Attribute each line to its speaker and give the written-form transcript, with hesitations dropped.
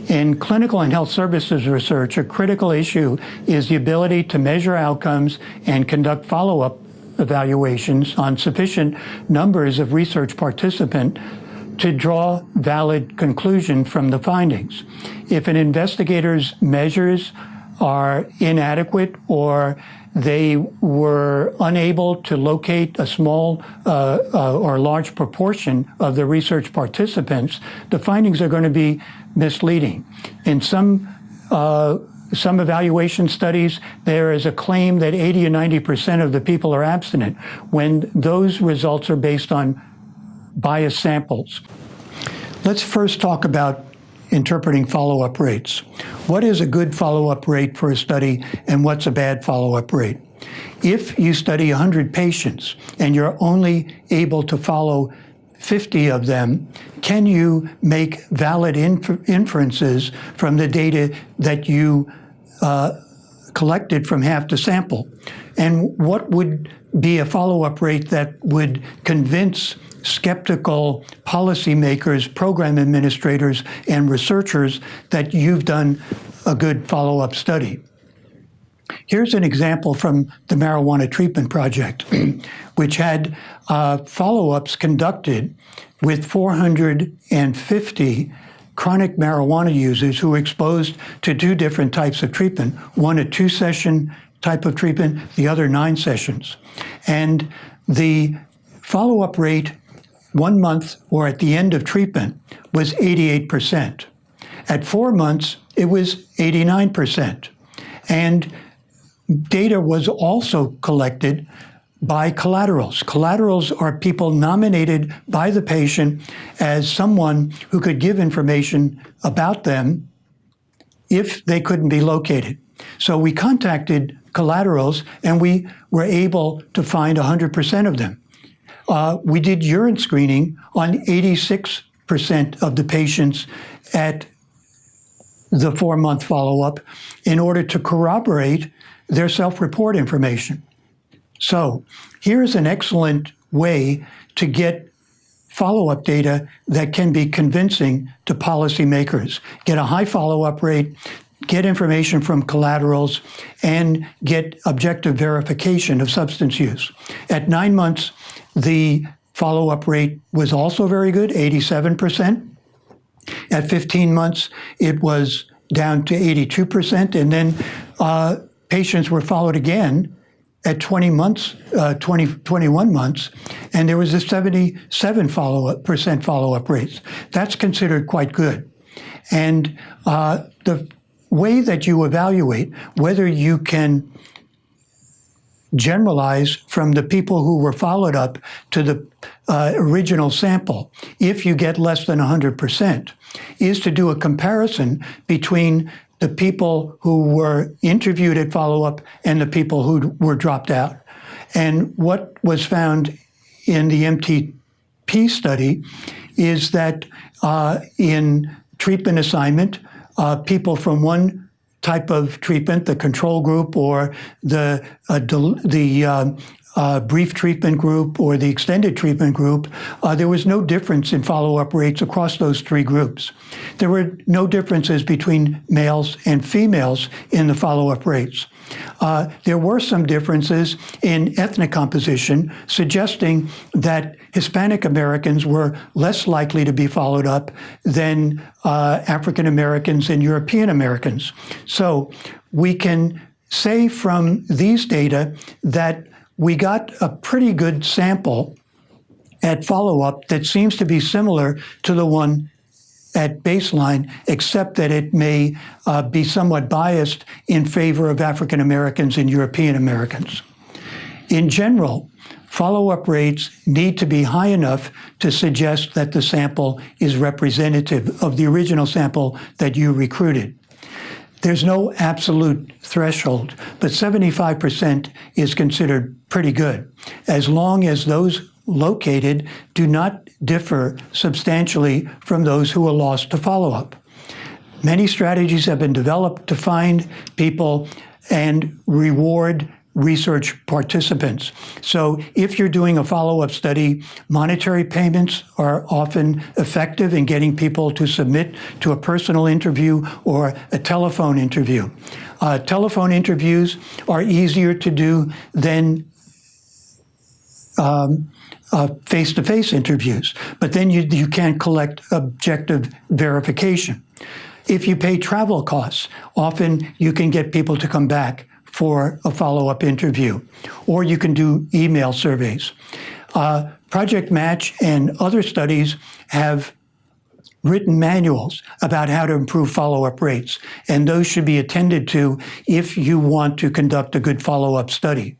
Speaker 1: In clinical and health services research, a critical issue is the ability to measure outcomes and conduct follow-up evaluations on sufficient numbers of research participants to draw valid conclusion from the findings. If an investigator's measures are inadequate or they were unable to locate a small or large proportion of the research participants, the findings are going to be misleading. In some evaluation studies, there is a claim that 80 or 90% of the people are abstinent, when those results are based on biased samples. Let's first talk about interpreting follow-up rates. What is a good follow-up rate for a study, and what's a bad follow-up rate? If you study 100 patients and you're only able to follow 50 of them, can you make valid inferences from the data that you collected from half the sample? And what would be a follow-up rate that would convince skeptical policymakers, program administrators, and researchers that you've done a good follow-up study? Here's an example from the Marijuana Treatment Project, which had follow-ups conducted with 450 chronic marijuana users who were exposed to two different types of treatment, one a 2-session type of treatment, the other 9 sessions. And the follow-up rate 1 month or at the end of treatment was 88%. At 4 months, it was 89%. And data was also collected by collaterals. Collaterals are people nominated by the patient as someone who could give information about them if they couldn't be located. So we contacted collaterals and we were able to find 100% of them. We did urine screening on 86% of the patients at the 4-month follow-up in order to corroborate their self-report information. So here's an excellent way to get follow-up data that can be convincing to policymakers. Get a high follow-up rate, get information from collaterals, and get objective verification of substance use. At 9 months, the follow-up rate was also very good, 87%. At 15 months, it was down to 82%, and then patients were followed again at 21 months, and there was a 77% follow-up rate. That's considered quite good. And the way that you evaluate whether you can generalize from the people who were followed up to the original sample, if you get less than 100%, is to do a comparison between the people who were interviewed at follow-up and the people who were dropped out. And what was found in the MTP study is that in treatment assignment, people from one type of treatment, the control group or the brief treatment group or the extended treatment group, there was no difference in follow-up rates across those 3 groups. There were no differences between males and females in the follow-up rates. There were some differences in ethnic composition, suggesting that Hispanic Americans were less likely to be followed up than African Americans and European Americans. So we can say from these data that we got a pretty good sample at follow-up that seems to be similar to the one at baseline, except that it may be somewhat biased in favor of African Americans and European Americans. In general, follow-up rates need to be high enough to suggest that the sample is representative of the original sample that you recruited. There's no absolute threshold, but 75% is considered pretty good, as long as those located do not differ substantially from those who are lost to follow-up. Many strategies have been developed to find people and reward research participants. So if you're doing a follow-up study, monetary payments are often effective in getting people to submit to a personal interview or a telephone interview. Telephone interviews are easier to do than face-to-face interviews, but then you can't collect objective verification. If you pay travel costs, often you can get people to come back for a follow-up interview, or you can do email surveys. Project Match and other studies have written manuals about how to improve follow-up rates, and those should be attended to if you want to conduct a good follow-up study.